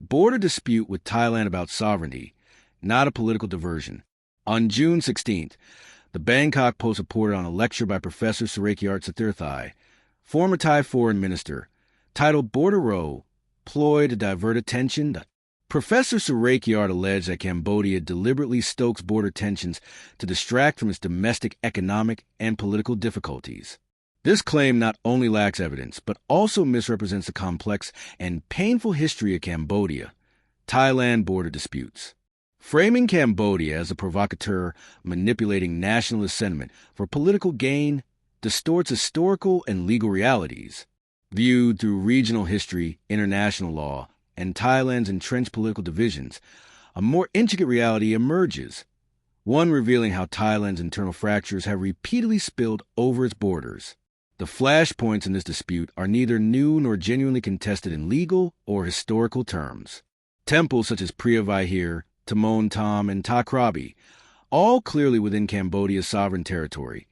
border dispute with Thailand about sovereignty, not a political diversion. On June 16th, the Bangkok Post reported on a lecture by Professor Surakiart Sathirathai, former Thai foreign minister, titled Border Row, Ploy to Divert Attention. Professor Surakiart alleged that Cambodia deliberately stokes border tensions to distract from its domestic economic and political difficulties. This claim not only lacks evidence, but also misrepresents the complex and painful history of Cambodia-Thailand border disputes. Framing Cambodia as a provocateur manipulating nationalist sentiment for political gain distorts historical and legal realities. Viewed through regional history, international law, and Thailand's entrenched political divisions, a more intricate reality emerges, one revealing how Thailand's internal fractures have repeatedly spilled over its borders. The flashpoints in this dispute are neither new nor genuinely contested in legal or historical terms. Temples such as Preah Vihear, Tamon Tom, and Ta Krabi, all clearly within Cambodia's sovereign territory,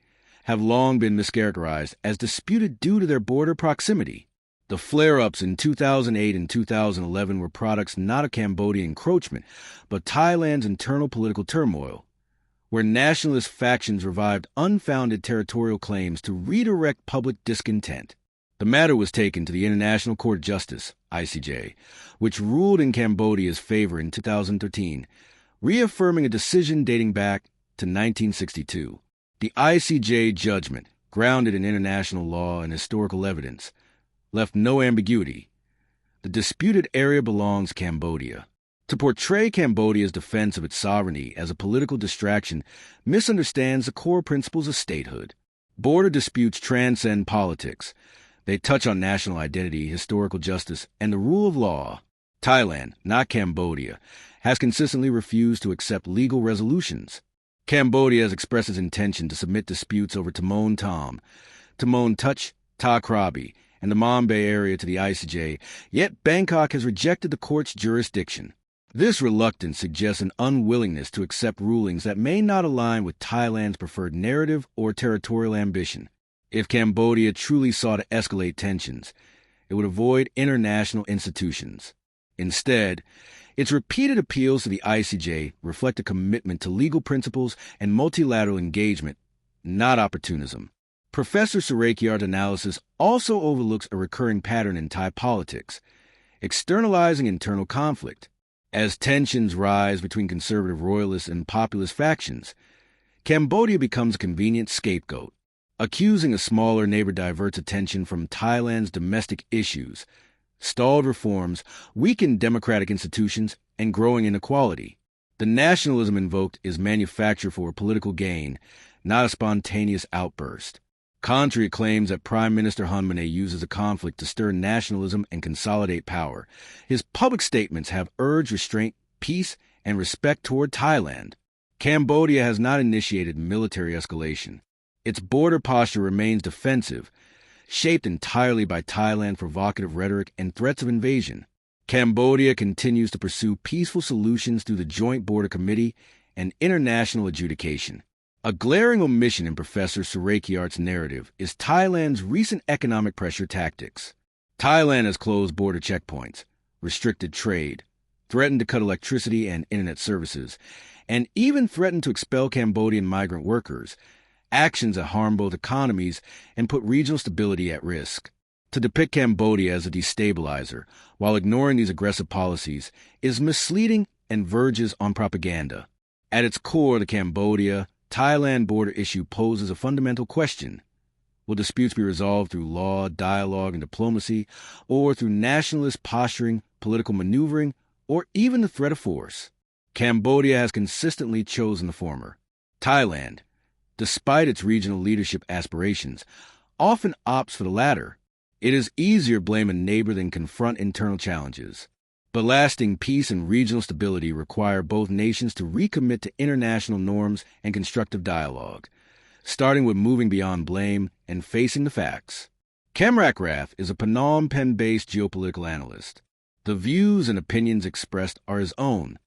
have long been mischaracterized as disputed due to their border proximity. The flare-ups in 2008 and 2011 were products not of Cambodian encroachment, but Thailand's internal political turmoil, where nationalist factions revived unfounded territorial claims to redirect public discontent. The matter was taken to the International Court of Justice, ICJ, which ruled in Cambodia's favor in 2013, reaffirming a decision dating back to 1962. The ICJ judgment, grounded in international law and historical evidence, left no ambiguity. The disputed area belongs to Cambodia. To portray Cambodia's defense of its sovereignty as a political distraction misunderstands the core principles of statehood. Border disputes transcend politics. They touch on national identity, historical justice, and the rule of law. Thailand, not Cambodia, has consistently refused to accept legal resolutions. Cambodia has expressed its intention to submit disputes over Tamon Tom, Tamon Touch, Ta Krabi, and the Mambay area to the ICJ, yet Bangkok has rejected the court's jurisdiction. This reluctance suggests an unwillingness to accept rulings that may not align with Thailand's preferred narrative or territorial ambition. If Cambodia truly sought to escalate tensions, it would avoid international institutions. Instead, its repeated appeals to the ICJ reflect a commitment to legal principles and multilateral engagement, not opportunism. Professor Surakiart's analysis also overlooks a recurring pattern in Thai politics, externalizing internal conflict. As tensions rise between conservative royalists and populist factions, Cambodia becomes a convenient scapegoat. Accusing a smaller neighbor diverts attention from Thailand's domestic issues, stalled reforms, weakened democratic institutions, and growing inequality. The nationalism invoked is manufactured for political gain, not a spontaneous outburst. Contrary to claims that Prime Minister Hun Manet uses the conflict to stir nationalism and consolidate power, his public statements have urged restraint, peace, and respect toward Thailand. Cambodia has not initiated military escalation. Its border posture remains defensive, shaped entirely by Thailand's provocative rhetoric and threats of invasion. Cambodia continues to pursue peaceful solutions through the Joint Border Committee and international adjudication. A glaring omission in Professor Surakiart's narrative is Thailand's recent economic pressure tactics. Thailand has closed border checkpoints, restricted trade, threatened to cut electricity and internet services, and even threatened to expel Cambodian migrant workers, actions that harm both economies and put regional stability at risk. To depict Cambodia as a destabilizer while ignoring these aggressive policies is misleading and verges on propaganda. At its core, the Cambodia-Thailand border issue poses a fundamental question. Will disputes be resolved through law, dialogue, and diplomacy, or through nationalist posturing, political maneuvering, or even the threat of force? Cambodia has consistently chosen the former. Thailand, despite its regional leadership aspirations, often opts for the latter. It is easier to blame a neighbor than confront internal challenges. But lasting peace and regional stability require both nations to recommit to international norms and constructive dialogue, starting with moving beyond blame and facing the facts. KhmerTime is a Phnom Penh-based geopolitical analyst. The views and opinions expressed are his own,